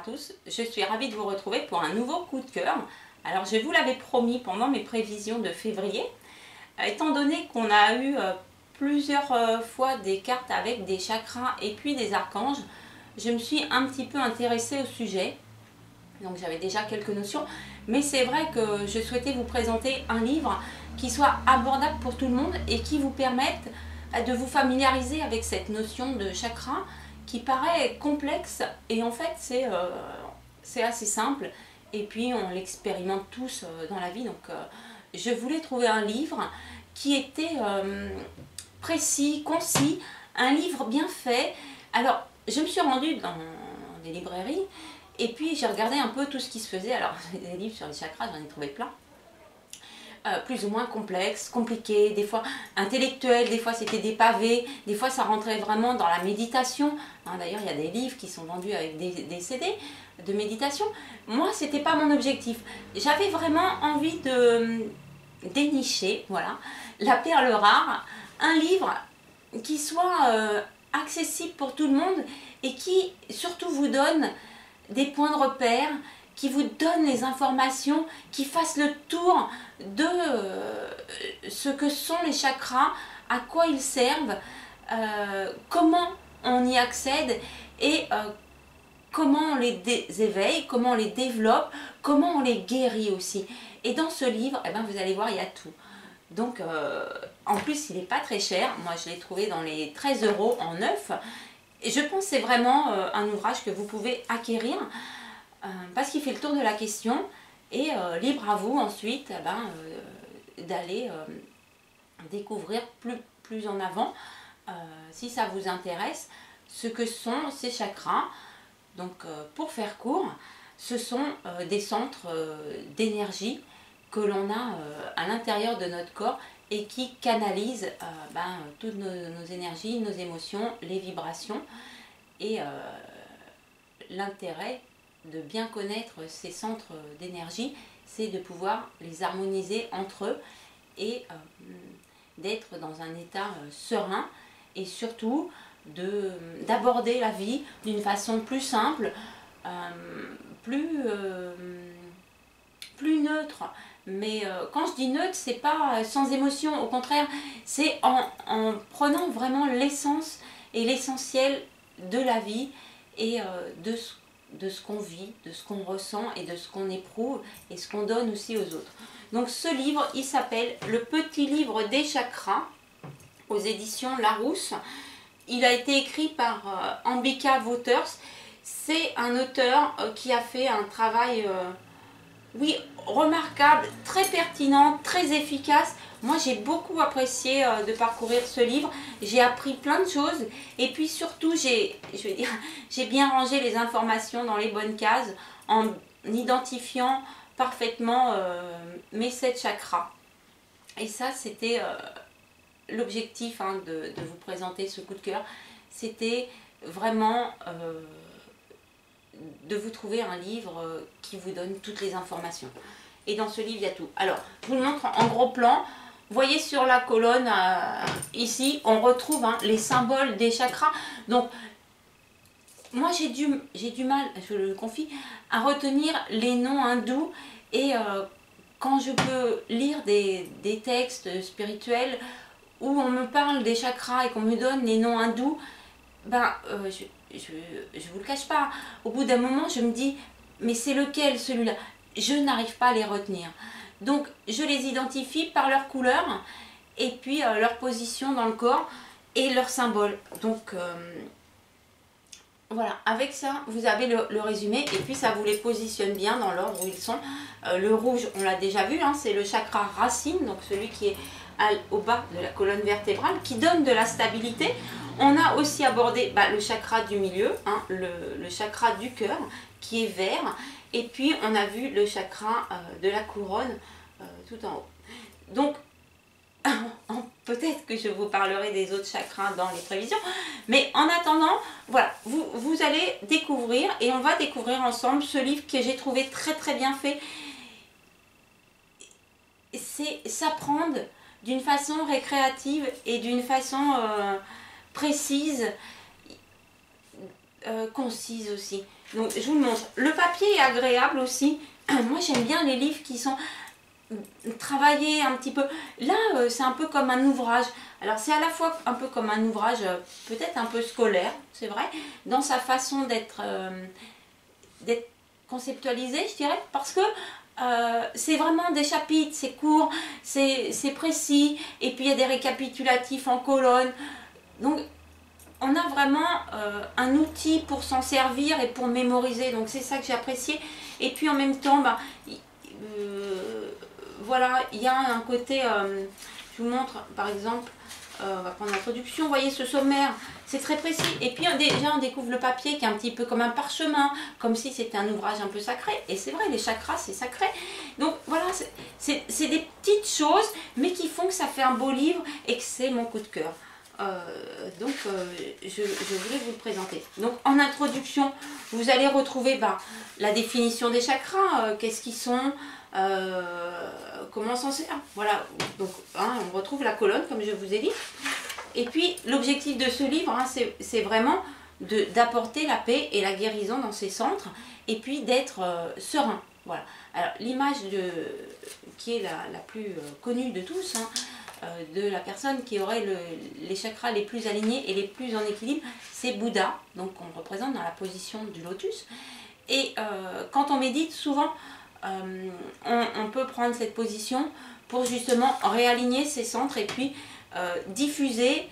à tous, je suis ravie de vous retrouver pour un nouveau coup de cœur. Alors je vous l'avais promis pendant mes prévisions de février, étant donné qu'on a eu plusieurs fois des cartes avec des chakras et puis des archanges, je me suis un petit peu intéressée au sujet, donc j'avais déjà quelques notions, mais c'est vrai que je souhaitais vous présenter un livre qui soit abordable pour tout le monde et qui vous permette de vous familiariser avec cette notion de chakra qui paraît complexe et en fait c'est assez simple et puis on l'expérimente tous dans la vie. Donc je voulais trouver un livre qui était précis, concis, un livre bien fait. Alors je me suis rendue dans des librairies et puis j'ai regardé un peu tout ce qui se faisait. Alors des livres sur les chakras, j'en ai trouvé plein. Plus ou moins complexes, compliqués, des fois intellectuels, des fois c'était des pavés, des fois ça rentrait vraiment dans la méditation. Hein, d'ailleurs, il y a des livres qui sont vendus avec des CD de méditation. Moi, c'était pas mon objectif. J'avais vraiment envie de dénicher, voilà, la perle rare, un livre qui soit accessible pour tout le monde et qui surtout vous donne des points de repère, qui vous donne les informations, qui fasse le tour de ce que sont les chakras, à quoi ils servent, comment on y accède et comment on les éveille, comment on les développe, comment on les guérit aussi. Et dans ce livre, eh ben, vous allez voir, il y a tout. Donc, en plus, il n'est pas très cher. Moi, je l'ai trouvé dans les 13 € en neuf. Et je pense que c'est vraiment un ouvrage que vous pouvez acquérir. Parce qu'il fait le tour de la question et libre à vous ensuite d'aller découvrir plus en avant, si ça vous intéresse, ce que sont ces chakras. Donc pour faire court, ce sont des centres d'énergie que l'on a à l'intérieur de notre corps et qui canalisent toutes nos énergies, nos émotions, les vibrations. Et l'intérêt de bien connaître ces centres d'énergie, c'est de pouvoir les harmoniser entre eux et d'être dans un état serein et surtout d'aborder la vie d'une façon plus simple, plus neutre. Mais quand je dis neutre, c'est pas sans émotion, au contraire, c'est en prenant vraiment l'essence et l'essentiel de la vie et de ce qu'on vit, de ce qu'on ressent et de ce qu'on éprouve et ce qu'on donne aussi aux autres. Donc ce livre, il s'appelle Le Petit Livre des Chakras aux éditions Larousse. Il a été écrit par Ambika Wouters. C'est un auteur qui a fait un travail oui, remarquable, très pertinent, très efficace. Moi, j'ai beaucoup apprécié de parcourir ce livre. J'ai appris plein de choses. Et puis surtout, j'ai bien rangé les informations dans les bonnes cases en identifiant parfaitement mes 7 chakras. Et ça, c'était l'objectif de vous présenter ce coup de cœur. C'était vraiment de vous trouver un livre qui vous donne toutes les informations. Et dans ce livre, il y a tout. Alors, je vous le montre en gros plan. Vous voyez sur la colonne, ici, on retrouve les symboles des chakras. Donc, moi, j'ai du mal, je le confie, à retenir les noms hindous. Et quand je peux lire des textes spirituels où on me parle des chakras et qu'on me donne les noms hindous, je vous le cache pas, au bout d'un moment je me dis mais c'est lequel celui-là? Je n'arrive pas à les retenir. Donc je les identifie par leur couleur et puis leur position dans le corps et leur symbole. Donc voilà, avec ça vous avez le résumé et puis ça vous les positionne bien dans l'ordre où ils sont. Le rouge, on l'a déjà vu, c'est le chakra racine, donc celui qui est au bas de la colonne vertébrale, qui donne de la stabilité. On a aussi abordé le chakra du milieu, le chakra du cœur qui est vert, et puis on a vu le chakra de la couronne tout en haut. Donc peut-être que je vous parlerai des autres chakras dans les prévisions, mais en attendant, voilà, vous allez découvrir et on va découvrir ensemble ce livre que j'ai trouvé très très bien fait. C'est s'apprendre d'une façon récréative et d'une façon précise, concise aussi. Donc je vous le montre. Le papier est agréable aussi. Moi j'aime bien les livres qui sont travaillés un petit peu. Là c'est un peu comme un ouvrage. Alors c'est à la fois un peu comme un ouvrage peut-être un peu scolaire, c'est vrai, dans sa façon d'être conceptualisé, je dirais, parce que c'est vraiment des chapitres, c'est court, c'est précis, et puis il y a des récapitulatifs en colonne. Donc on a vraiment un outil pour s'en servir et pour mémoriser, donc c'est ça que j'ai apprécié. Et puis en même temps, bah, voilà, il y a un côté, je vous montre par exemple, on va prendre l'introduction, vous voyez ce sommaire, c'est très précis. Et puis déjà on découvre le papier qui est un petit peu comme un parchemin, comme si c'était un ouvrage un peu sacré. Et c'est vrai, les chakras c'est sacré. Donc voilà, c'est des petites choses, mais qui font que ça fait un beau livre et que c'est mon coup de cœur. Je voulais vous le présenter. Donc en introduction, vous allez retrouver la définition des chakras, qu'est-ce qu'ils sont, comment on s'en sert. Voilà, donc on retrouve la colonne comme je vous ai dit. Et puis l'objectif de ce livre, c'est vraiment d'apporter la paix et la guérison dans ces centres, et puis d'être serein. Voilà. Alors l'image qui est la plus connue de tous, de la personne qui aurait les chakras les plus alignés et les plus en équilibre, c'est Bouddha, donc on représente dans la position du lotus. Et quand on médite, souvent on peut prendre cette position pour justement réaligner ses centres et puis diffuser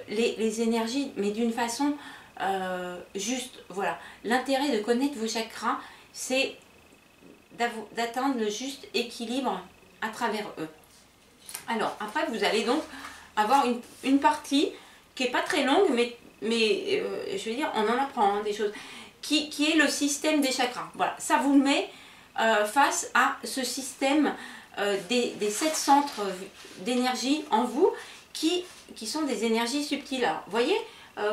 les énergies, mais d'une façon juste. Voilà, l'intérêt de connaître vos chakras, c'est d'atteindre le juste équilibre à travers eux. Alors après vous allez donc avoir une partie qui n'est pas très longue, mais je veux dire, on en apprend des choses, qui est le système des chakras. Voilà, ça vous met face à ce système des 7 centres d'énergie en vous qui sont des énergies subtiles. Alors, vous voyez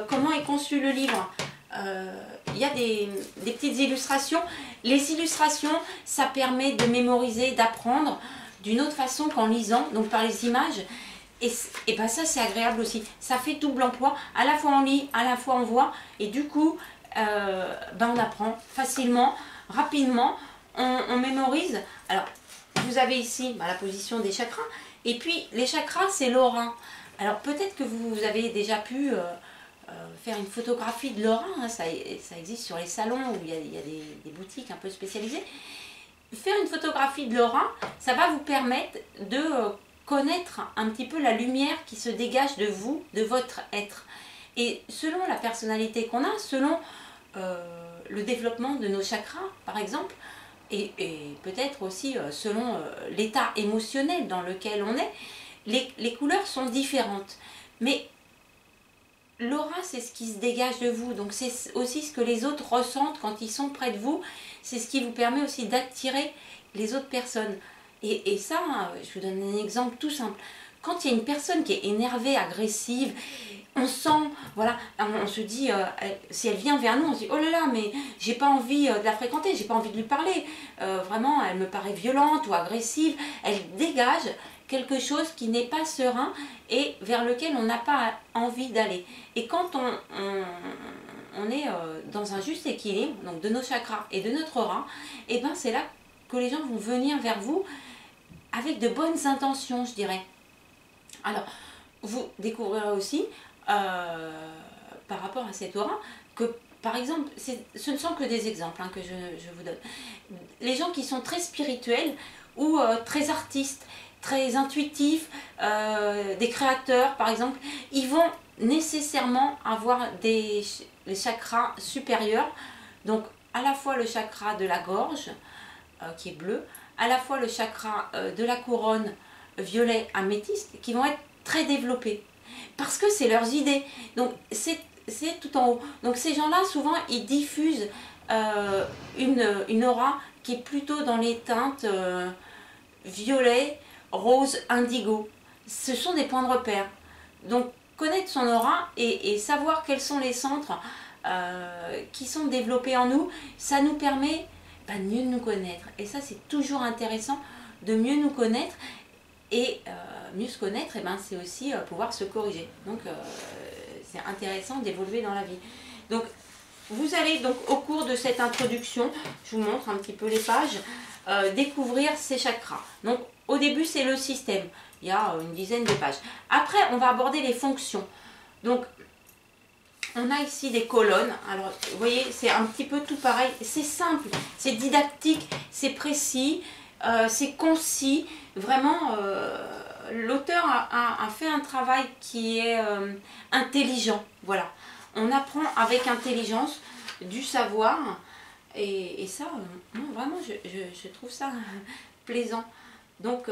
comment est conçu le livre. Il y a des petites illustrations. Les illustrations, ça permet de mémoriser, d'apprendre d'une autre façon qu'en lisant, donc par les images. Et ben ça c'est agréable aussi. Ça fait double emploi. À la fois on lit, à la fois on voit. Et du coup, on apprend facilement, rapidement. On mémorise. Alors, vous avez ici la position des chakras. Et puis, les chakras, c'est l'aura. Alors, peut-être que vous avez déjà pu faire une photographie de l'aura. Ça existe sur les salons où il y a des boutiques un peu spécialisées. Faire une photographie de l'aura, ça va vous permettre de connaître un petit peu la lumière qui se dégage de vous, de votre être. Et selon la personnalité qu'on a, selon le développement de nos chakras, par exemple, et peut-être aussi selon l'état émotionnel dans lequel on est, les couleurs sont différentes. Mais l'aura, c'est ce qui se dégage de vous, donc c'est aussi ce que les autres ressentent quand ils sont près de vous, c'est ce qui vous permet aussi d'attirer les autres personnes. Et ça, je vous donne un exemple tout simple. Quand il y a une personne qui est énervée, agressive, on sent, voilà, on se dit, si elle vient vers nous, on se dit, oh là là, mais j'ai pas envie de la fréquenter, j'ai pas envie de lui parler. Vraiment, elle me paraît violente ou agressive. Elle dégage quelque chose qui n'est pas serein et vers lequel on n'a pas envie d'aller. Et quand on est dans un juste équilibre, donc de nos chakras et de notre aura, et ben c'est là que les gens vont venir vers vous avec de bonnes intentions, je dirais. Alors, vous découvrirez aussi, par rapport à cette aura, que par exemple, ce ne sont que des exemples que je vous donne. Les gens qui sont très spirituels ou très artistes, très intuitifs, des créateurs par exemple, ils vont nécessairement avoir les chakras supérieurs, donc à la fois le chakra de la gorge, qui est bleu, à la fois le chakra de la couronne violet améthyste, qui vont être très développés, parce que c'est leurs idées, donc c'est tout en haut. Donc ces gens-là, souvent, ils diffusent une aura qui est plutôt dans les teintes violet, rose, indigo. Ce sont des points de repère. Donc connaître son aura et savoir quels sont les centres qui sont développés en nous, ça nous permet de mieux nous connaître. Et ça, c'est toujours intéressant de mieux nous connaître. Et mieux se connaître, c'est aussi pouvoir se corriger. Donc c'est intéressant d'évoluer dans la vie. Donc vous allez donc au cours de cette introduction, je vous montre un petit peu les pages, découvrir ces chakras. Donc au début c'est le système, il y a une dizaine de pages. Après on va aborder les fonctions. Donc on a ici des colonnes. Alors vous voyez c'est un petit peu tout pareil, c'est simple, c'est didactique, c'est précis, c'est concis. Vraiment l'auteur a fait un travail qui est intelligent. Voilà, on apprend avec intelligence du savoir. Et ça, non, vraiment, je trouve ça plaisant. Donc,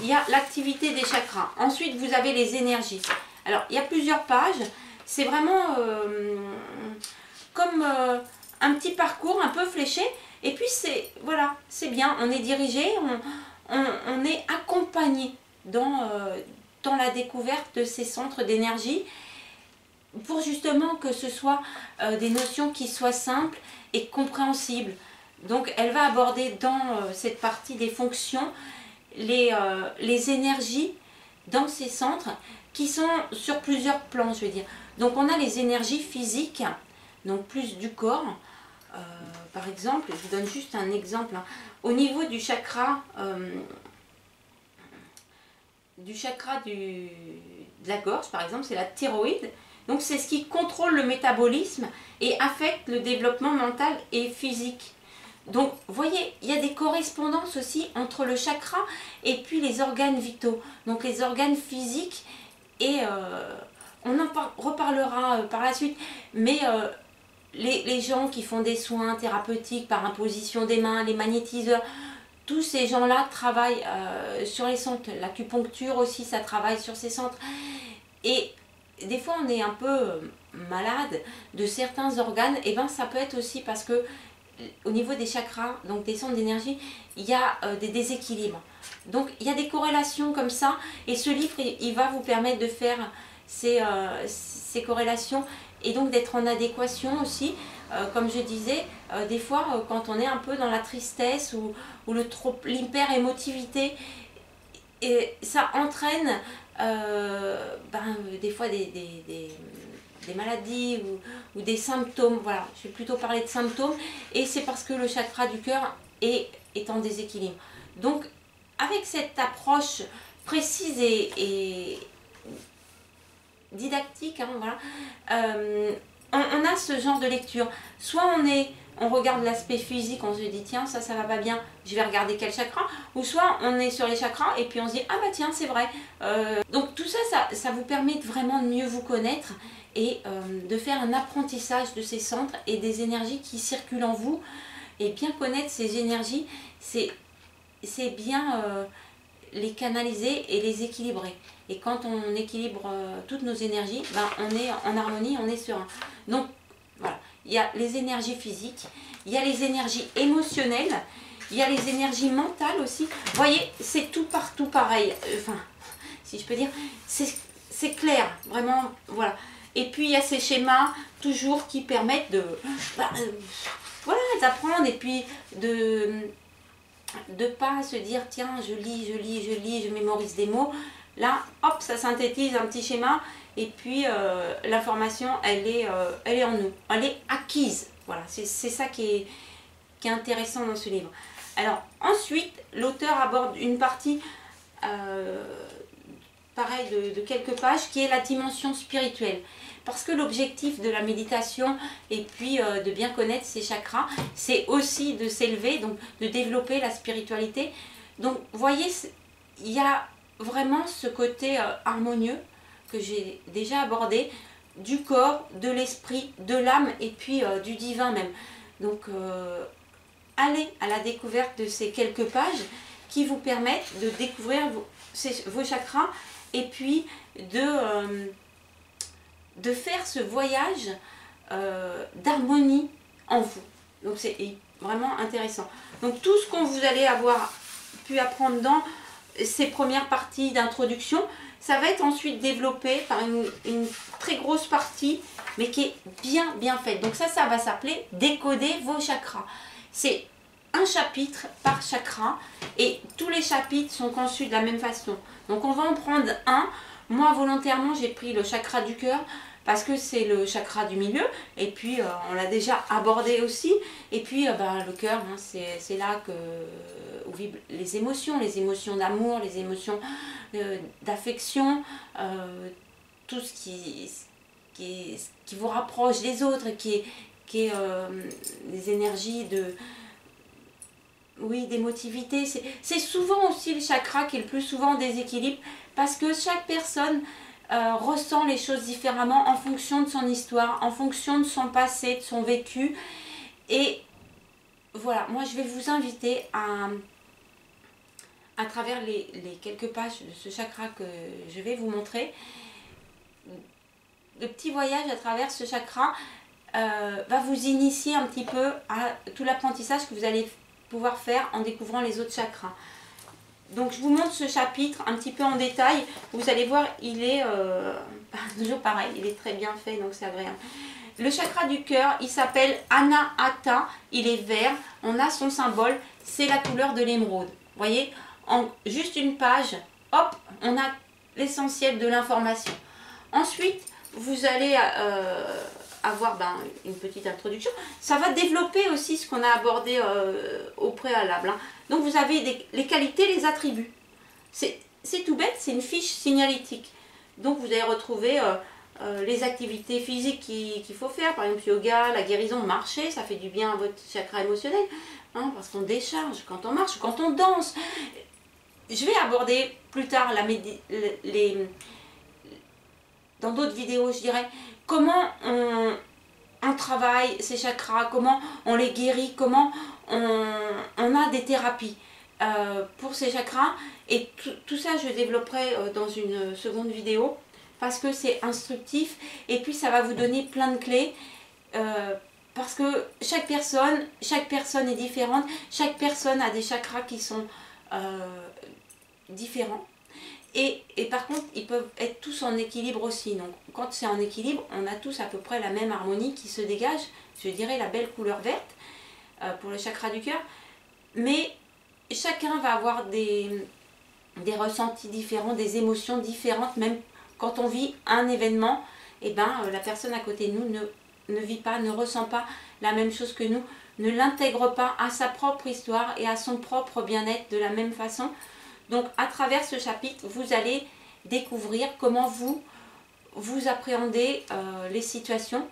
il y a l'activité des chakras. Ensuite, vous avez les énergies. Alors, il y a plusieurs pages. C'est vraiment comme un petit parcours un peu fléché. Et puis, voilà, c'est bien. On est dirigé, on est accompagné dans la découverte de ces centres d'énergie, pour justement que ce soit des notions qui soient simples et compréhensibles. Donc elle va aborder dans cette partie des fonctions les énergies dans ces centres qui sont sur plusieurs plans, je veux dire. Donc on a les énergies physiques, donc plus du corps. Par exemple, je vous donne juste un exemple, hein. Au niveau du chakra de la gorge, par exemple, c'est la thyroïde. Donc c'est ce qui contrôle le métabolisme et affecte le développement mental et physique. Donc vous voyez, il y a des correspondances aussi entre le chakra et puis les organes vitaux. Donc les organes physiques, et on en reparlera par la suite, mais les gens qui font des soins thérapeutiques par imposition des mains, les magnétiseurs, tous ces gens-là travaillent sur les centres. L'acupuncture aussi, ça travaille sur ces centres. Et des fois on est un peu malade de certains organes, et bien ça peut être aussi parce que au niveau des chakras, donc des centres d'énergie, il y a des déséquilibres. Donc il y a des corrélations comme ça, et ce livre il va vous permettre de faire ces corrélations et donc d'être en adéquation aussi. Comme je disais, des fois quand on est un peu dans la tristesse ou l'hyper-émotivité, et ça entraîne des fois des maladies ou des symptômes. Voilà, je vais plutôt parler de symptômes, et c'est parce que le chakra du cœur est en déséquilibre. Donc avec cette approche précise et didactique, hein, voilà, on a ce genre de lecture. Soit on regarde l'aspect physique, on se dit tiens ça va pas bien, je vais regarder quel chakra, ou soit on est sur les chakras et puis on se dit ah bah tiens c'est vrai. Donc tout ça vous permet vraiment de mieux vous connaître et de faire un apprentissage de ces centres et des énergies qui circulent en vous. Et bien connaître ces énergies, c'est bien les canaliser et les équilibrer. Et quand on équilibre toutes nos énergies, on est en harmonie, on est serein. Donc voilà, il y a les énergies physiques, il y a les énergies émotionnelles, il y a les énergies mentales aussi. Vous voyez, c'est tout partout pareil. Enfin, si je peux dire, c'est clair, vraiment, voilà. Et puis il y a ces schémas toujours qui permettent de voilà, d'apprendre, et puis de pas se dire tiens je lis, je mémorise des mots. Là hop, ça synthétise un petit schéma, et puis l'information elle est en nous, elle est acquise. Voilà, c'est ça qui est intéressant dans ce livre. Alors ensuite l'auteur aborde une partie pareil de quelques pages, qui est la dimension spirituelle. Parce que l'objectif de la méditation et puis de bien connaître ses chakras, c'est aussi de s'élever, donc de développer la spiritualité. Donc vous voyez, il y a vraiment ce côté harmonieux que j'ai déjà abordé, du corps, de l'esprit, de l'âme et puis du divin même. Donc allez à la découverte de ces quelques pages qui vous permettent de découvrir vos chakras, et puis de faire ce voyage d'harmonie en vous. Donc c'est vraiment intéressant. Donc tout ce qu'on vous allez avoir pu apprendre dans ces premières parties d'introduction, ça va être ensuite développé par une très grosse partie, mais qui est bien faite. Donc ça va s'appeler décoder vos chakras. C'est un chapitre par chakra, et tous les chapitres sont conçus de la même façon. Donc on va en prendre un. Moi volontairement j'ai pris le chakra du cœur parce que c'est le chakra du milieu, et puis on l'a déjà abordé aussi, et puis le cœur, hein, c'est là où vivent les émotions d'amour, les émotions d'affection, tout ce qui vous rapproche des autres, qui est des énergies d'émotivité. C'est souvent aussi le chakra qui est le plus souvent en déséquilibre, parce que chaque personne ressent les choses différemment en fonction de son histoire, en fonction de son passé, de son vécu. Et voilà, moi je vais vous inviter à travers les quelques pages de ce chakra que je vais vous montrer, le petit voyage à travers ce chakra va vous initier un petit peu à tout l'apprentissage que vous allez pouvoir faire en découvrant les autres chakras. Donc je vous montre ce chapitre un petit peu en détail. Vous allez voir, il est toujours pareil, il est très bien fait, donc c'est agréable. Le chakra du cœur, il s'appelle Anahata, il est vert, on a son symbole, c'est la couleur de l'émeraude. Vous voyez, en juste une page, hop, on a l'essentiel de l'information. Ensuite, vous allez avoir une petite introduction. Ça va développer aussi ce qu'on a abordé au préalable. Hein. Donc vous avez les qualités, les attributs. C'est tout bête, c'est une fiche signalétique. Donc vous allez retrouver les activités physiques qu'il faut faire, par exemple yoga, la guérison, marcher, ça fait du bien à votre chakra émotionnel, hein, parce qu'on décharge quand on marche, quand on danse. Je vais aborder plus tard dans d'autres vidéos, je dirais, comment on travaille ces chakras, comment on les guérit, comment on a des thérapies pour ces chakras. Et tout ça, je développerai dans une seconde vidéo, parce que c'est instructif, et puis ça va vous donner plein de clés, parce que chaque personne est différente, chaque personne a des chakras qui sont différents. Et par contre, ils peuvent être tous en équilibre aussi. Donc, quand c'est en équilibre, on a tous à peu près la même harmonie qui se dégage. Je dirais la belle couleur verte pour le chakra du cœur. Mais chacun va avoir des ressentis différents, des émotions différentes. Même quand on vit un événement, la personne à côté de nous ne vit pas, ne ressent pas la même chose que nous, ne l'intègre pas à sa propre histoire et à son propre bien-être de la même façon. Donc à travers ce chapitre, vous allez découvrir comment vous appréhendez les situations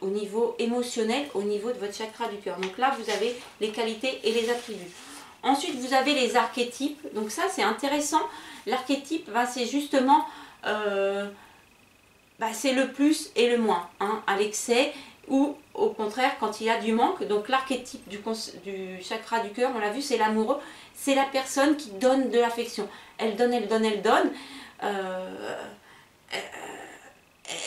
au niveau émotionnel, au niveau de votre chakra du cœur. Donc là, vous avez les qualités et les attributs. Ensuite, vous avez les archétypes. Donc ça, c'est intéressant. L'archétype, c'est justement c'est le plus et le moins, hein, à l'excès ou au contraire quand il y a du manque. Donc l'archétype du chakra du cœur, on l'a vu, c'est l'amoureux. C'est la personne qui donne de l'affection. Elle donne, elle donne, elle donne.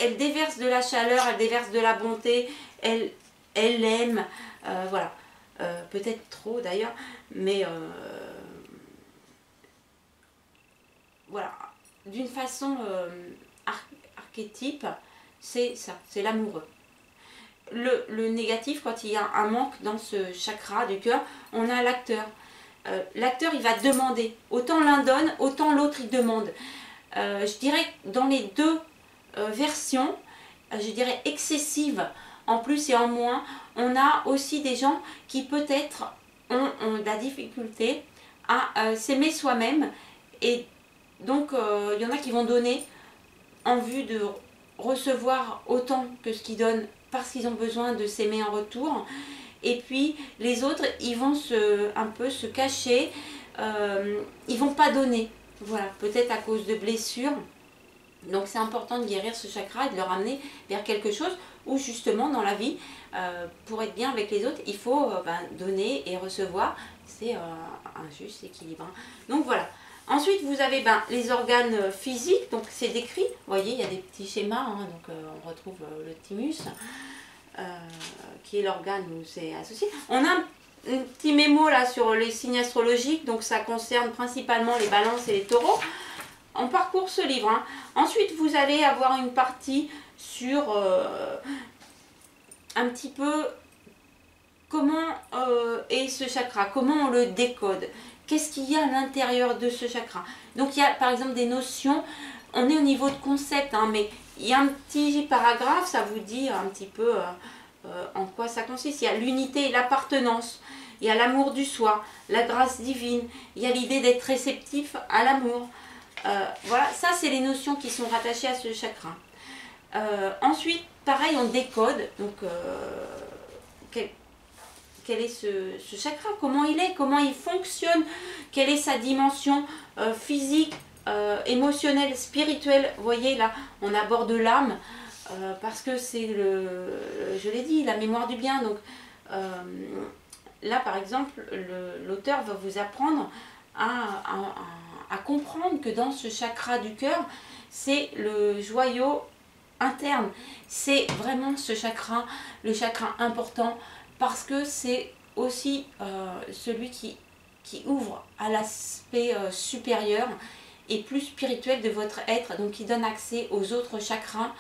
Elle déverse de la chaleur, elle déverse de la bonté. Elle aime. Voilà. Peut-être trop d'ailleurs. Mais voilà. D'une façon archétype, c'est ça. C'est l'amoureux. Le négatif, quand il y a un manque dans ce chakra du cœur, on a l'acteur. L'acteur, il va demander. Autant l'un donne, autant l'autre il demande. Je dirais que dans les deux versions, je dirais excessives, en plus et en moins, on a aussi des gens qui peut-être ont de la difficulté à s'aimer soi-même. Et donc, il y en a qui vont donner en vue de recevoir autant que ce qu'ils donnent, parce qu'ils ont besoin de s'aimer en retour. Et puis les autres, ils vont un peu se cacher, ils vont pas donner, voilà, peut-être à cause de blessures. Donc c'est important de guérir ce chakra et de le ramener vers quelque chose où justement dans la vie, pour être bien avec les autres, il faut donner et recevoir. C'est un juste équilibre. Donc voilà. Ensuite, vous avez les organes physiques, donc c'est décrit. Vous voyez, il y a des petits schémas, hein, donc on retrouve le thymus, qui est l'organe où c'est associé. On a un petit mémo là sur les signes astrologiques, donc ça concerne principalement les balances et les taureaux. On parcourt ce livre. Hein. Ensuite, vous allez avoir une partie sur un petit peu comment est ce chakra, comment on le décode. Qu'est-ce qu'il y a à l'intérieur de ce chakra? Donc il y a par exemple des notions, on est au niveau de concept, hein, mais il y a un petit paragraphe, ça vous dit un petit peu en quoi ça consiste. Il y a l'unité et l'appartenance, il y a l'amour du soi, la grâce divine, il y a l'idée d'être réceptif à l'amour. Voilà, ça c'est les notions qui sont rattachées à ce chakra. Ensuite, pareil, on décode, donc quel est ce chakra, comment il fonctionne, quelle est sa dimension physique, émotionnelle, spirituelle. Vous voyez là, on aborde l'âme, parce que c'est je l'ai dit, la mémoire du bien. Donc là par exemple, l'auteur va vous apprendre à comprendre que dans ce chakra du cœur, c'est le joyau interne. C'est vraiment ce chakra, le chakra important, parce que c'est aussi celui qui ouvre à l'aspect supérieur et plus spirituel de votre être, donc qui donne accès aux autres chakras,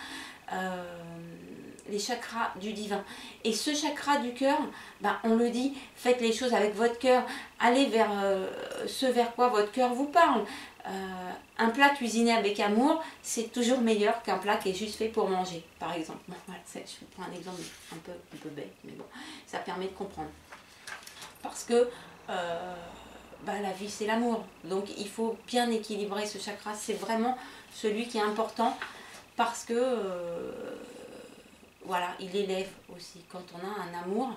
les chakras du divin. Et ce chakra du cœur, ben, on le dit, faites les choses avec votre cœur, allez vers ce vers quoi votre cœur vous parle. Un plat cuisiné avec amour, c'est toujours meilleur qu'un plat qui est juste fait pour manger, par exemple. Bon, voilà, je vous prends un exemple un peu bête, mais bon, ça permet de comprendre. Parce que la vie, c'est l'amour. Donc, il faut bien équilibrer ce chakra. C'est vraiment celui qui est important parce que, voilà, il élève aussi. Quand on a un amour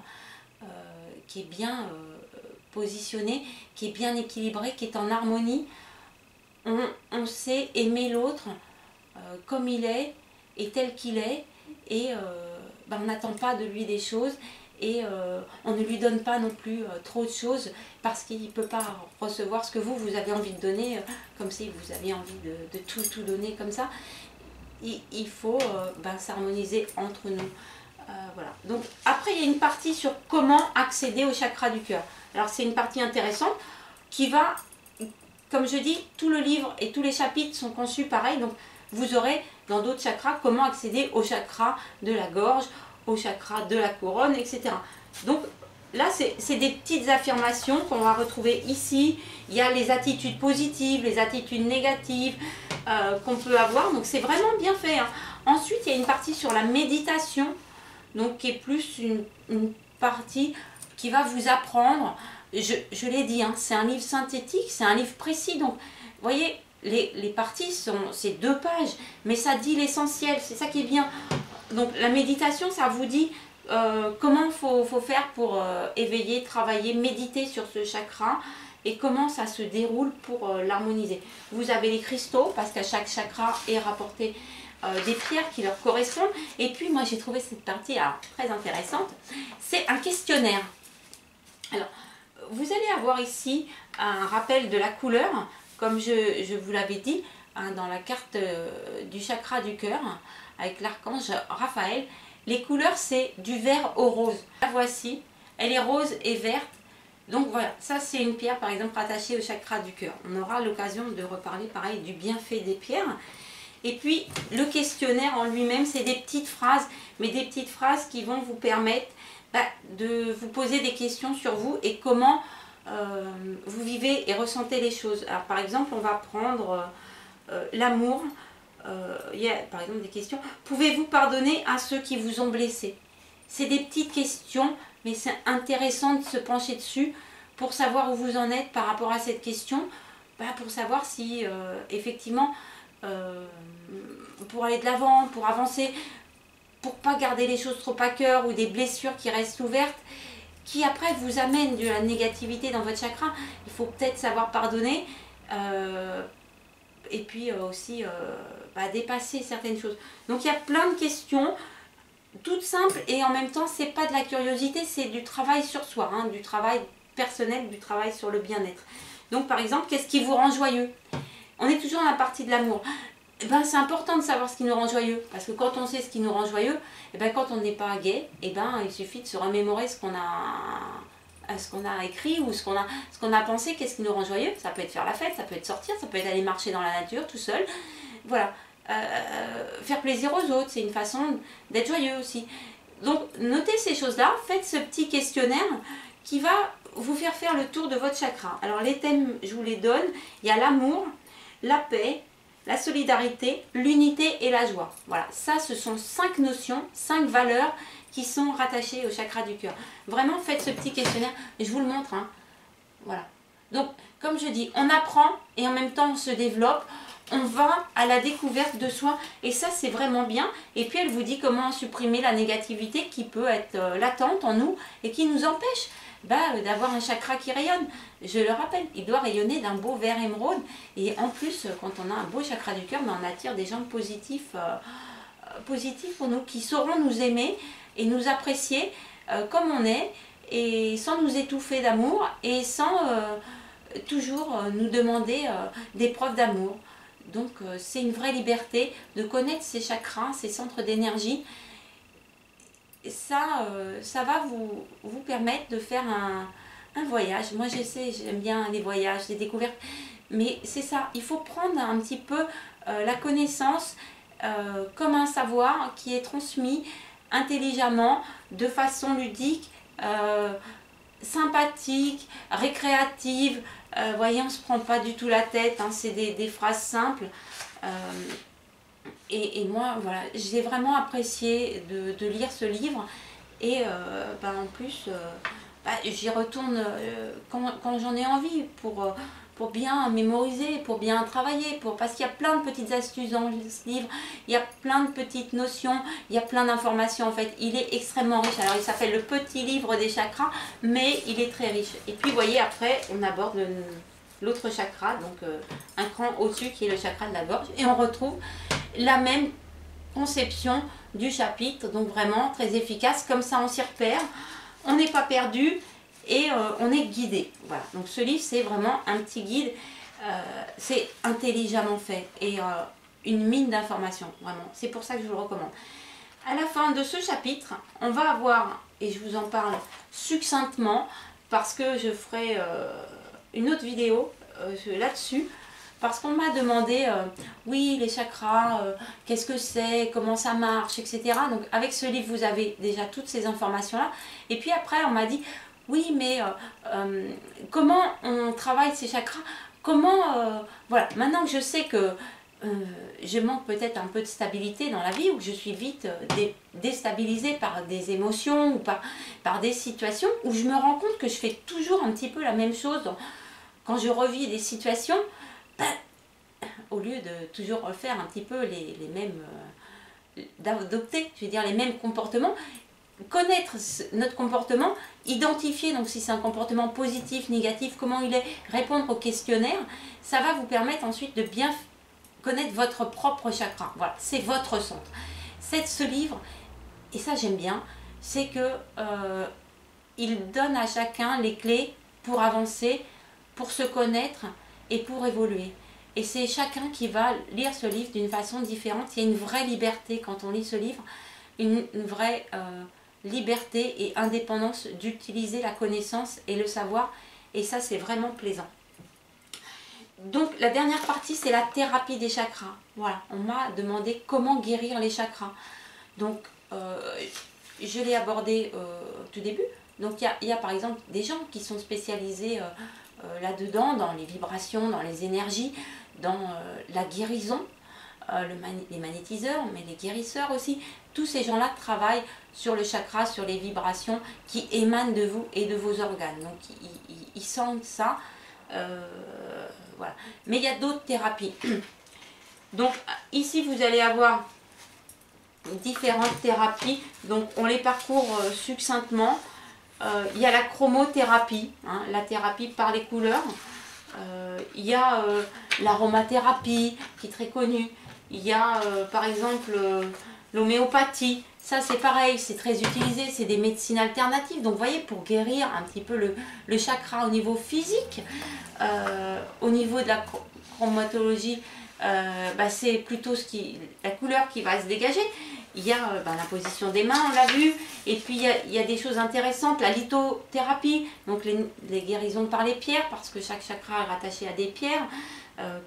qui est bien positionné, qui est bien équilibré, qui est en harmonie, on sait aimer l'autre comme il est et tel qu'il est, et on n'attend pas de lui des choses, et on ne lui donne pas non plus trop de choses, parce qu'il ne peut pas recevoir ce que vous avez envie de donner, comme si vous aviez envie de tout donner comme ça. Il faut s'harmoniser entre nous. Voilà. Donc après, il y a une partie sur comment accéder au chakra du cœur. Alors c'est une partie intéressante qui va, comme je dis, tout le livre et tous les chapitres sont conçus pareil. Donc vous aurez dans d'autres chakras comment accéder au chakra de la gorge, au chakra de la couronne, etc. Donc là, c'est des petites affirmations qu'on va retrouver ici. Il y a les attitudes positives, les attitudes négatives qu'on peut avoir. Donc c'est vraiment bien fait, hein. Ensuite, il y a une partie sur la méditation, donc qui est plus une partie qui va vous apprendre. Je l'ai dit, hein, c'est un livre synthétique, c'est un livre précis. Donc, vous voyez, les parties c'est 2 pages, mais ça dit l'essentiel, c'est ça qui est bien. Donc, la méditation, ça vous dit comment il faut faire pour éveiller, travailler, méditer sur ce chakra, et comment ça se déroule pour l'harmoniser. Vous avez les cristaux, parce qu'à chaque chakra est rapporté des pierres qui leur correspondent. Et puis, moi, j'ai trouvé cette partie très intéressante. C'est un questionnaire. Alors, vous allez avoir ici un rappel de la couleur, comme je vous l'avais dit, hein, dans la carte du chakra du cœur, avec l'archange Raphaël. Les couleurs, c'est du vert au rose. La voici, elle est rose et verte. Donc voilà, ça c'est une pierre par exemple rattachée au chakra du cœur. On aura l'occasion de reparler pareil du bienfait des pierres. Et puis le questionnaire en lui-même, c'est des petites phrases, mais des petites phrases qui vont vous permettre de vous poser des questions sur vous et comment vous vivez et ressentez les choses. Alors par exemple, on va prendre l'amour. Il y a par exemple des questions. Pouvez-vous pardonner à ceux qui vous ont blessé? C'est des petites questions, mais c'est intéressant de se pencher dessus pour savoir où vous en êtes par rapport à cette question, pour savoir si effectivement pour aller de l'avant, pour avancer, pour pas garder les choses trop à cœur ou des blessures qui restent ouvertes, qui après vous amènent de la négativité dans votre chakra. Il faut peut-être savoir pardonner et puis aussi dépasser certaines choses. Donc il y a plein de questions toutes simples, et en même temps c'est pas de la curiosité, c'est du travail sur soi, hein, du travail personnel, du travail sur le bien-être. Donc par exemple, qu'est-ce qui vous rend joyeux? On est toujours dans la partie de l'amour. C'est important de savoir ce qui nous rend joyeux, parce que quand on sait ce qui nous rend joyeux, quand on n'est pas gai, il suffit de se remémorer ce qu'on a écrit ou ce qu'on a pensé. Qu'est-ce qui nous rend joyeux? Ça peut être faire la fête, ça peut être sortir, ça peut être aller marcher dans la nature tout seul. Voilà. Faire plaisir aux autres, c'est une façon d'être joyeux aussi. Donc notez ces choses-là, faites ce petit questionnaire qui va vous faire le tour de votre chakra. Alors les thèmes, je vous les donne. Il y a l'amour, la paix, la solidarité, l'unité et la joie. Voilà, ça ce sont 5 notions, 5 valeurs qui sont rattachées au chakra du cœur. Vraiment, faites ce petit questionnaire, je vous le montre. Hein. Voilà. Donc, comme je dis, on apprend et en même temps on se développe. On va à la découverte de soi et ça c'est vraiment bien. Et puis elle vous dit comment supprimer la négativité qui peut être latente en nous et qui nous empêche d'avoir un chakra qui rayonne. Je le rappelle, il doit rayonner d'un beau vert émeraude. Et en plus, quand on a un beau chakra du cœur, on attire des gens positifs, positifs pour nous, qui sauront nous aimer et nous apprécier comme on est, et sans nous étouffer d'amour et sans toujours nous demander des preuves d'amour. Donc c'est une vraie liberté de connaître ces chakras, ces centres d'énergie. Ça va vous permettre de faire un voyage. Moi j'aime bien les voyages, les découvertes. Mais c'est ça, il faut prendre un petit peu la connaissance comme un savoir qui est transmis intelligemment, de façon ludique, sympathique, récréative. Voyez, on ne se prend pas du tout la tête, hein, c'est des phrases simples. Et moi, voilà, j'ai vraiment apprécié de lire ce livre. Et en plus, j'y retourne quand j'en ai envie pour bien mémoriser, pour bien travailler, parce qu'il y a plein de petites astuces dans ce livre, il y a plein de petites notions, il y a plein d'informations en fait. Il est extrêmement riche. Alors il s'appelle le petit livre des chakras, mais il est très riche. Et puis vous voyez, après on aborde l'autre chakra, donc un cran au-dessus qui est le chakra de la gorge, et on retrouve la même conception du chapitre, donc vraiment très efficace. Comme ça on s'y repère, on n'est pas perdu et on est guidé. Voilà, donc ce livre c'est vraiment un petit guide, c'est intelligemment fait et une mine d'informations, vraiment. C'est pour ça que je vous le recommande. À la fin de ce chapitre, on va avoir, et je vous en parle succinctement parce que je ferai une autre vidéo là-dessus, parce qu'on m'a demandé, oui, les chakras, qu'est-ce que c'est, comment ça marche, etc. Donc avec ce livre, vous avez déjà toutes ces informations-là. Et puis après, on m'a dit, oui, mais comment on travaille ces chakras? Comment, voilà, maintenant que je sais que je manque peut-être un peu de stabilité dans la vie, ou que je suis vite déstabilisée par des émotions ou par des situations, où je me rends compte que je fais toujours un petit peu la même chose quand je revis des situations, au lieu de toujours refaire un petit peu les mêmes, d'adopter, je veux dire, les mêmes comportements. Connaître notre comportement, identifier donc si c'est un comportement positif, négatif, comment il est, répondre au questionnaire, ça va vous permettre ensuite de bien connaître votre propre chakra. Voilà, c'est votre centre. Ce livre, et ça j'aime bien, c'est que il donne à chacun les clés pour avancer, pour se connaître et pour évoluer. Et c'est chacun qui va lire ce livre d'une façon différente. Il y a une vraie liberté quand on lit ce livre, une vraie liberté et indépendance d'utiliser la connaissance et le savoir, et ça c'est vraiment plaisant. Donc la dernière partie, c'est la thérapie des chakras. Voilà, on m'a demandé comment guérir les chakras. Donc je l'ai abordé au tout début. Donc il y a par exemple des gens qui sont spécialisés là-dedans, dans les vibrations, dans les énergies, dans la guérison, les magnétiseurs, mais les guérisseurs aussi. Tous ces gens-là travaillent sur le chakra, sur les vibrations qui émanent de vous et de vos organes. Donc ils sentent ça. Voilà. Mais il y a d'autres thérapies. Donc ici vous allez avoir différentes thérapies. Donc on les parcourt succinctement. Il y a la chromothérapie, hein, la thérapie par les couleurs. Il y a l'aromathérapie qui est très connue. Il y a par exemple l'homéopathie. Ça c'est pareil, c'est très utilisé, c'est des médecines alternatives. Donc vous voyez, pour guérir un petit peu le chakra au niveau physique, au niveau de la chromatologie, c'est plutôt la couleur qui va se dégager. Il y a la position des mains, on l'a vu, et puis il y a des choses intéressantes, la lithothérapie, donc les guérisons par les pierres, parce que chaque chakra est rattaché à des pierres,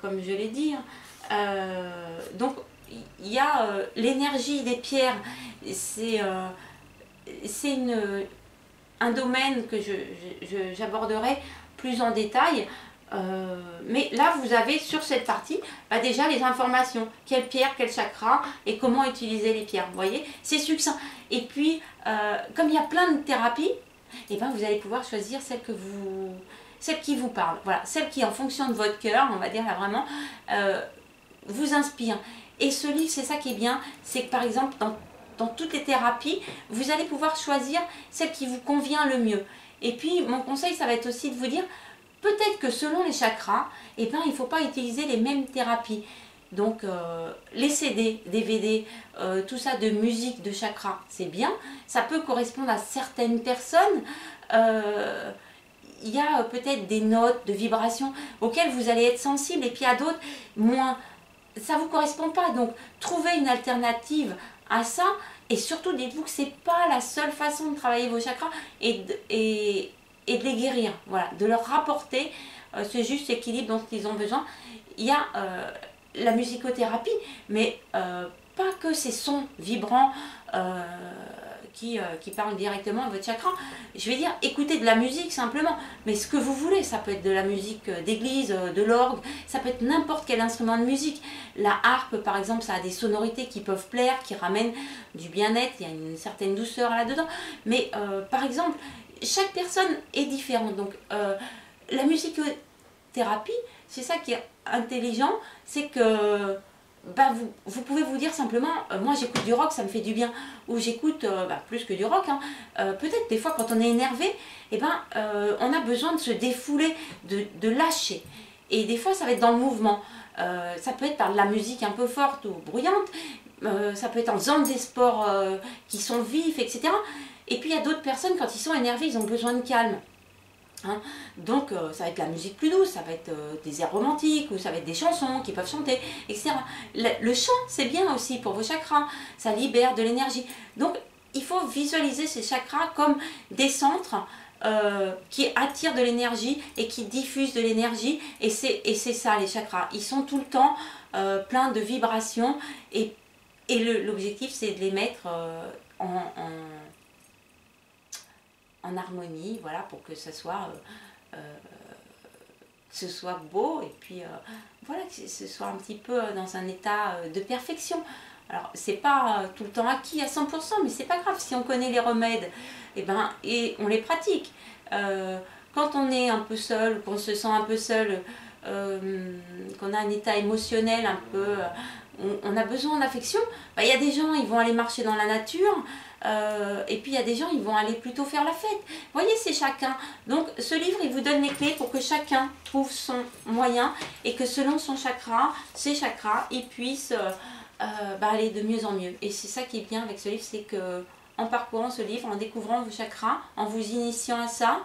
comme je l'ai dit. Donc il y a l'énergie des pierres, c'est un domaine que j'aborderai plus en détail. Mais là, vous avez sur cette partie déjà les informations. Quelle pierre, quel chakra et comment utiliser les pierres. Vous voyez, c'est succinct. Et puis, comme il y a plein de thérapies, et ben, vous allez pouvoir choisir celle qui vous parle. Voilà, celle qui, en fonction de votre cœur, on va dire là vraiment, vous inspire. Et ce livre, c'est ça qui est bien, c'est que par exemple, dans toutes les thérapies, vous allez pouvoir choisir celle qui vous convient le mieux. Et puis, mon conseil, ça va être aussi de vous dire, peut-être que selon les chakras, eh ben, il ne faut pas utiliser les mêmes thérapies. Donc, les CD, DVD, tout ça de musique, de chakras, c'est bien. Ça peut correspondre à certaines personnes. Il y a peut-être des notes de vibration auxquelles vous allez être sensible et puis à d'autres, moins. Ça ne vous correspond pas. Donc, trouvez une alternative à ça. Et surtout, dites-vous que ce n'est pas la seule façon de travailler vos chakras et de les guérir. Voilà, de leur rapporter ce juste équilibre dont ils ont besoin. Il y a la musicothérapie, mais pas que ces sons vibrants qui parlent directement à votre chakra. Je vais dire, écoutez de la musique simplement, mais ce que vous voulez, ça peut être de la musique d'église, de l'orgue, ça peut être n'importe quel instrument de musique. La harpe, par exemple, ça a des sonorités qui peuvent plaire, qui ramènent du bien-être, il y a une certaine douceur là-dedans. Mais par exemple, chaque personne est différente. Donc, la musicothérapie, c'est ça qui est intelligent, c'est que vous pouvez vous dire simplement, moi j'écoute du rock, ça me fait du bien, ou j'écoute plus que du rock, hein. Peut-être des fois quand on est énervé, on a besoin de se défouler, de lâcher, et des fois ça va être dans le mouvement, ça peut être par de la musique un peu forte ou bruyante, ça peut être en faisant des sports qui sont vifs, etc. Et puis il y a d'autres personnes, quand ils sont énervés, ils ont besoin de calme. Hein. Donc ça va être la musique plus douce, ça va être des airs romantiques, ou ça va être des chansons qui peuvent chanter, etc. Le chant, c'est bien aussi pour vos chakras, ça libère de l'énergie. Donc il faut visualiser ces chakras comme des centres qui attirent de l'énergie et qui diffusent de l'énergie. Et c'est ça les chakras, ils sont tout le temps pleins de vibrations. Et l'objectif, c'est de les mettre en harmonie, voilà, pour que ce soit beau, et puis voilà, que ce soit un petit peu dans un état de perfection. Alors, c'est pas tout le temps acquis à 100%, mais c'est pas grave, si on connaît les remèdes, et on les pratique. Quand on est un peu seul, qu'on se sent un peu seul, qu'on a un état émotionnel un peu, on a besoin d'affection, il y a des gens, ils vont aller marcher dans la nature, et puis il y a des gens, ils vont aller plutôt faire la fête. Vous voyez, c'est chacun. Donc ce livre, il vous donne les clés pour que chacun trouve son moyen, et que selon son chakra, ses chakras, il puisse aller de mieux en mieux. Et c'est ça qui est bien avec ce livre, c'est que en parcourant ce livre, en découvrant vos chakras, en vous initiant à ça,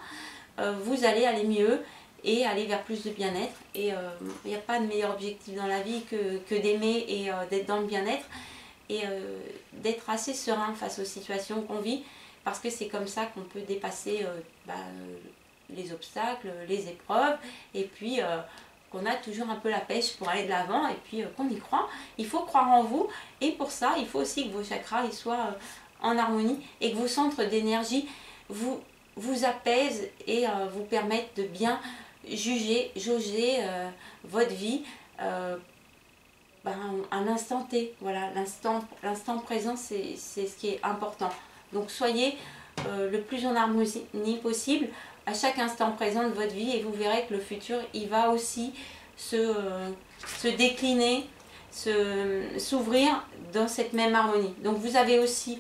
vous allez aller mieux et aller vers plus de bien-être. Et il n'y a pas de meilleur objectif dans la vie que d'aimer et d'être dans le bien-être, et d'être assez serein face aux situations qu'on vit, parce que c'est comme ça qu'on peut dépasser les obstacles, les épreuves, et puis qu'on a toujours un peu la pêche pour aller de l'avant, et puis qu'on y croit. Il faut croire en vous, et pour ça, il faut aussi que vos chakras ils soient en harmonie, et que vos centres d'énergie vous apaisent et vous permettent de bien jauger votre vie à l'instant T. Voilà, l'instant présent, c'est ce qui est important. Donc soyez le plus en harmonie possible à chaque instant présent de votre vie, et vous verrez que le futur, il va aussi se décliner, s'ouvrir dans cette même harmonie. Donc vous avez aussi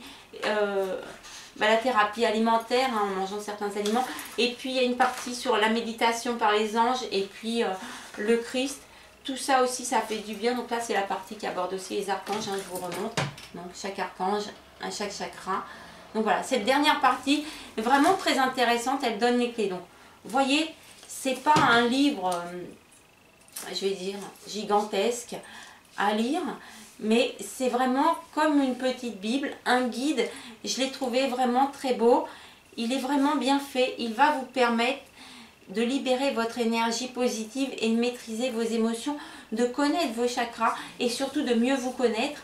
la thérapie alimentaire, hein, en mangeant certains aliments, et puis il y a une partie sur la méditation par les anges, et puis le Christ. Tout ça aussi, ça fait du bien. Donc là, c'est la partie qui aborde aussi les archanges, hein, je vous remonte. Donc chaque archange, chaque chakra. Donc voilà, cette dernière partie est vraiment très intéressante, elle donne les clés. Donc vous voyez, c'est pas un livre, je vais dire, gigantesque à lire, mais c'est vraiment comme une petite Bible, un guide. Je l'ai trouvé vraiment très beau, il est vraiment bien fait, il va vous permettre de libérer votre énergie positive et de maîtriser vos émotions, de connaître vos chakras et surtout de mieux vous connaître.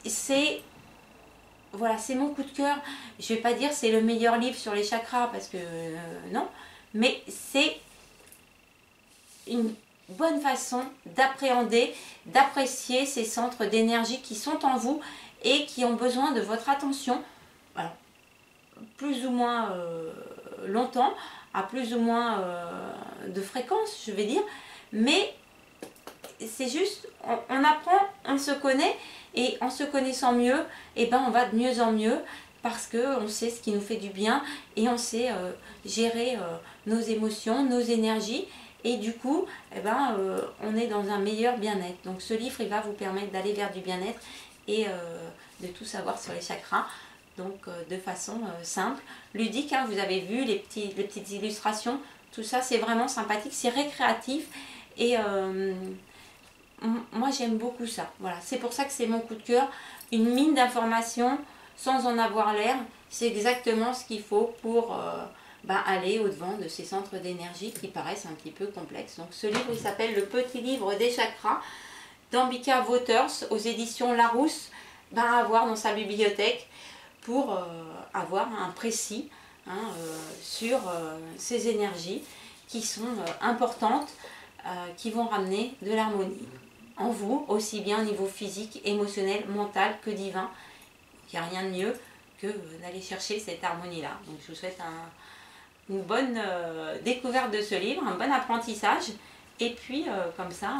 C'est voilà, c'est mon coup de cœur. Je ne vais pas dire c'est le meilleur livre sur les chakras, parce que non, mais c'est une bonne façon d'appréhender, d'apprécier ces centres d'énergie qui sont en vous et qui ont besoin de votre attention. Alors, plus ou moins longtemps, à plus ou moins de fréquence, je vais dire, mais c'est juste, on apprend, on se connaît, et en se connaissant mieux, et ben on va de mieux en mieux, parce qu'on sait ce qui nous fait du bien, et on sait gérer nos émotions, nos énergies, et du coup, eh ben, on est dans un meilleur bien-être. Donc ce livre, il va vous permettre d'aller vers du bien-être, et de tout savoir sur les chakras. Donc de façon simple, ludique, hein, vous avez vu les petites illustrations, tout ça c'est vraiment sympathique, c'est récréatif et moi j'aime beaucoup ça. Voilà, c'est pour ça que c'est mon coup de cœur, une mine d'informations sans en avoir l'air, c'est exactement ce qu'il faut pour aller au-devant de ces centres d'énergie qui paraissent un petit peu complexes. Donc ce livre il s'appelle Le Petit Livre des Chakras d'Ambika Waters aux éditions Larousse, à voir dans sa bibliothèque pour avoir un précis sur ces énergies qui sont importantes, qui vont ramener de l'harmonie en vous, aussi bien au niveau physique, émotionnel, mental que divin. Il n'y a rien de mieux que d'aller chercher cette harmonie-là. Donc je vous souhaite une bonne découverte de ce livre, un bon apprentissage. Et puis comme ça,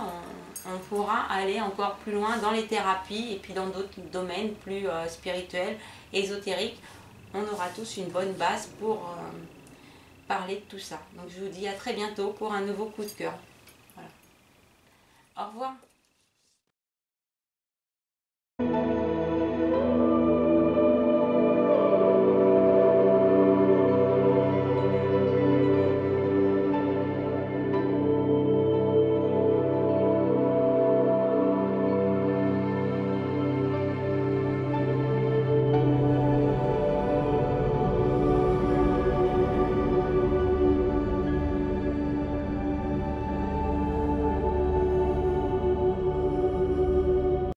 on pourra aller encore plus loin dans les thérapies et puis dans d'autres domaines plus spirituels, ésotériques. On aura tous une bonne base pour parler de tout ça. Donc je vous dis à très bientôt pour un nouveau coup de cœur. Voilà. Au revoir.